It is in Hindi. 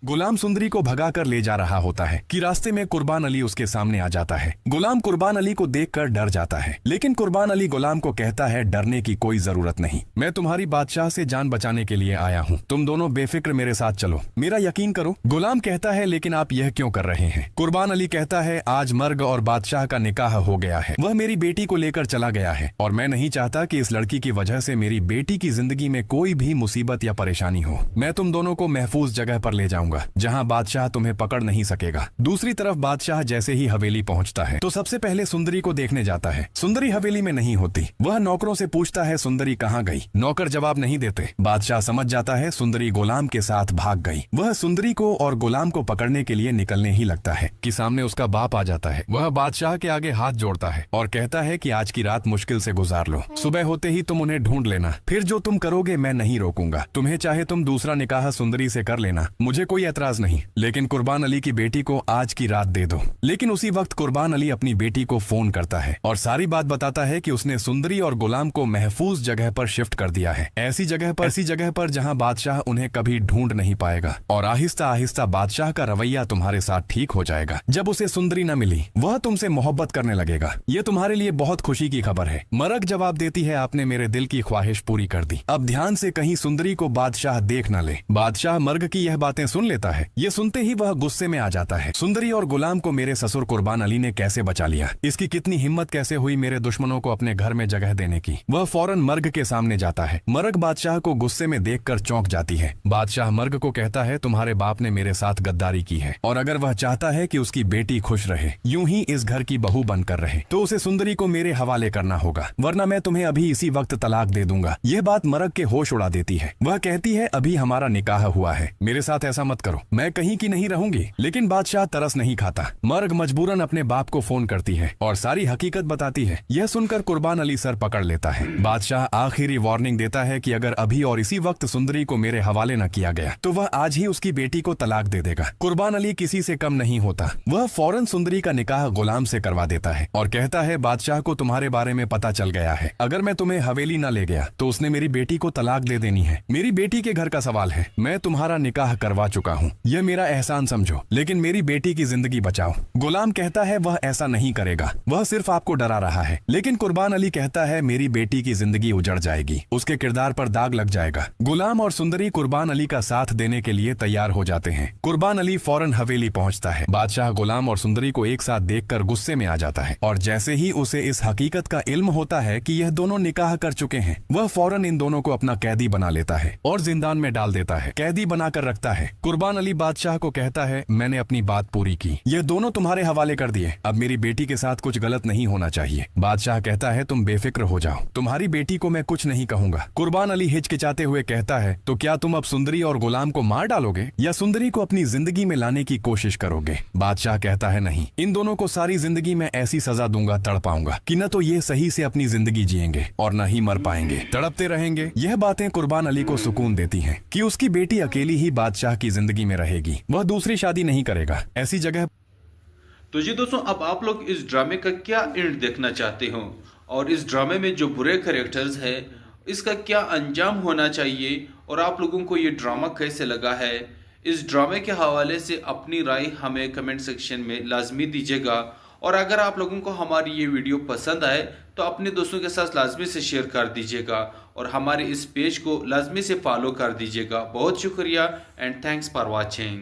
गुलाम सुंदरी को भगा कर ले जा रहा होता है कि रास्ते में कुर्बान अली उसके सामने आ जाता है। गुलाम कुर्बान अली को देखकर डर जाता है, लेकिन कुर्बान अली गुलाम को कहता है डरने की कोई जरूरत नहीं, मैं तुम्हारी बादशाह से जान बचाने के लिए आया हूँ, तुम दोनों बेफिक्र मेरे साथ चलो, मेरा यकीन करो। गुलाम कहता है लेकिन आप यह क्यों कर रहे हैं? कुर्बान अली कहता है आज मर्ग और बादशाह का निकाह हो गया है, वह मेरी बेटी को लेकर चला गया है और मैं नहीं चाहता कि इस लड़की की वजह से मेरी बेटी की जिंदगी में कोई भी मुसीबत या परेशानी हो। मैं तुम दोनों को महफूज जगह पर ले जाऊंगा जहां बादशाह तुम्हें पकड़ नहीं सकेगा। दूसरी तरफ बादशाह जैसे ही हवेली पहुंचता है तो सबसे पहले सुंदरी को देखने जाता है। सुंदरी हवेली में नहीं होती। वह नौकरों से पूछता है सुंदरी कहाँ गई? नौकर जवाब नहीं देते। बादशाह समझ जाता है सुंदरी गुलाम के साथ भाग गई। वह सुंदरी को और गुलाम को पकड़ने के लिए निकलने ही लगता है कि सामने उसका बाप आ जाता है। वह बादशाह के आगे हाथ जोड़ता है और कहता है कि आज की रात मुश्किल से गुजार लो, सुबह होते ही तुम उन्हें ढूंढ लेना, फिर जो तुम करोगे मैं नहीं रोकूंगा, तुम्हें चाहे तुम दूसरा निकाह सुंदरी से कर लेना, मुझे कोई एतराज नहीं, लेकिन कुर्बान अली की बेटी को आज की रात दे दो। लेकिन उसी वक्त कुर्बान अली अपनी बेटी को फोन करता है और सारी बात बताता है कि उसने सुंदरी और गुलाम को महफूज जगह पर शिफ्ट कर दिया है, ऐसी जगह पर जहां बादशाह उन्हें कभी ढूंढ नहीं पाएगा और आहिस्ता आहिस्ता बादशाह का रवैया तुम्हारे साथ ठीक हो जाएगा। जब उसे सुंदरी न मिली वह तुमसे मोहब्बत करने लगेगा। ये तुम्हारे लिए बहुत खुशी की खबर है। मरक जवाब देती है आपने मेरे दिल की ख्वाहिश पूरी कर दी, अब ध्यान से कहीं सुंदरी को बादशाह देख न ले। बादशाह मर्ग की यह बातें सुन लेता है। ये सुनते ही वह गुस्से में आ जाता है। सुंदरी और गुलाम को मेरे ससुर कुर्बान अली ने कैसे बचा लिया? इसकी कितनी हिम्मत कैसे हुई मेरे दुश्मनों को अपने घर में जगह देने की? वह फौरन मर्ग के सामने जाता है। मर्ग बादशाह को गुस्से में देखकर चौंक जाती है। बादशाह मर्ग को कहता है तुम्हारे बाप ने मेरे साथ गद्दारी की है और अगर वह चाहता है कि उसकी बेटी खुश रहे, यूं ही इस घर की बहू बनकर रहे, तो उसे सुंदरी को मेरे हवाले करना होगा, वरना मैं तुम्हें अभी इसी वक्त तलाक दे दूंगा। यह बात मर्ग के होश उड़ा देती है। वह कहती है अभी हमारा निकाह हुआ है, मेरे साथ ऐसा मत करो, मैं कहीं की नहीं रहूंगी। लेकिन बादशाह तरस नहीं खाता। मर्ग मजबूरन अपने बाप को फोन करती है और सारी हकीकत बताती है। यह सुनकर कुर्बान अली सर पकड़ लेता है। बादशाह आखिरी वार्निंग देता है कि अगर अभी और इसी वक्त सुंदरी को मेरे हवाले न किया गया तो वह आज ही उसकी बेटी को तलाक दे देगा। कुर्बान अली किसी से कम नहीं होता। वह फौरन सुंदरी का निकाह गुलाम से करवा देता है और कहता है बादशाह को तुम्हारे बारे में पता चल गया है, अगर मैं तुम्हें हवेली न ले गया तो उसने मेरी बेटी को तलाक दे देनी है। मेरी बेटी के घर का सवाल है, मैं तुम्हारा निकाह करवा चुका हूँ, यह मेरा एहसान समझो, लेकिन मेरी बेटी की जिंदगी बचाओ। गुलाम कहता है वह ऐसा नहीं करेगा, वह सिर्फ आपको डरा रहा है। लेकिन कुर्बान अली कहता है मेरी बेटी की जिंदगी उजड़ जाएगी, उसके किरदार पर दाग लग जाएगा। गुलाम और सुंदरी कुर्बान अली का साथ देने के लिए तैयार हो जाते हैं। कुर्बान अली फौरन हवेली पहुंचता है। बादशाह गुलाम और सुंदरी को एक साथ देखकर गुस्से में आ जाता है और जैसे ही उसे इस हकीकत का इल्म होता है कि यह दोनों निकाह कर चुके हैं, वह फौरन इन दोनों को अपना कैदी बना लेता है और जिंदान में डाल देता है, कैदी बनाकर रखता है। कुर्बान अली बादशाह को कहता है मैंने अपनी बात पूरी की, यह दोनों तुम्हारे हवाले कर दिए, अब मेरी बेटी के साथ कुछ गलत नहीं होना चाहिए। बादशाह कहता है तुम बेफिक्र हो जाओ, तुम्हारी बेटी को मैं कुछ नहीं कहूंगा। कुर्बान अली हिचकिचाते हुए कहता है तो क्या तुम अब सुंदरी और गुलाम को मार डालोगे या सुंदरी को अपनी जिंदगी में लाने की कोशिश करोगे? बादशाह कहता है नहीं, इन दोनों को सारी जिंदगी में ऐसी सजा दूंगा, तड़पाऊंगा कि न तो ये सही से अपनी जिंदगी जिएंगे और न ही मर पाएंगे, तड़पते रहेंगे। यह बातें कुर्बान अली को सुकून देती हैं कि उसकी बेटी अकेली ही बादशाह की जिंदगी में रहेगी, वह दूसरी शादी नहीं करेगा। ऐसी जगह तो जी दोस्तों, अब आप लोग इस ड्रामे का क्या एंड देखना चाहते हो और इस ड्रामे में जो बुरे कैरेक्टर्स है इसका क्या अंजाम होना चाहिए और आप लोगों को ये ड्रामा कैसे लगा है, इस ड्रामे के हवाले से अपनी राय हमें कमेंट सेक्शन में लाजमी दीजिएगा। और अगर आप लोगों को हमारी ये वीडियो पसंद आए तो अपने दोस्तों के साथ लाजमी से शेयर कर दीजिएगा और हमारे इस पेज को लाजमी से फॉलो कर दीजिएगा। बहुत शुक्रिया एंड थैंक्स फॉर वॉचिंग।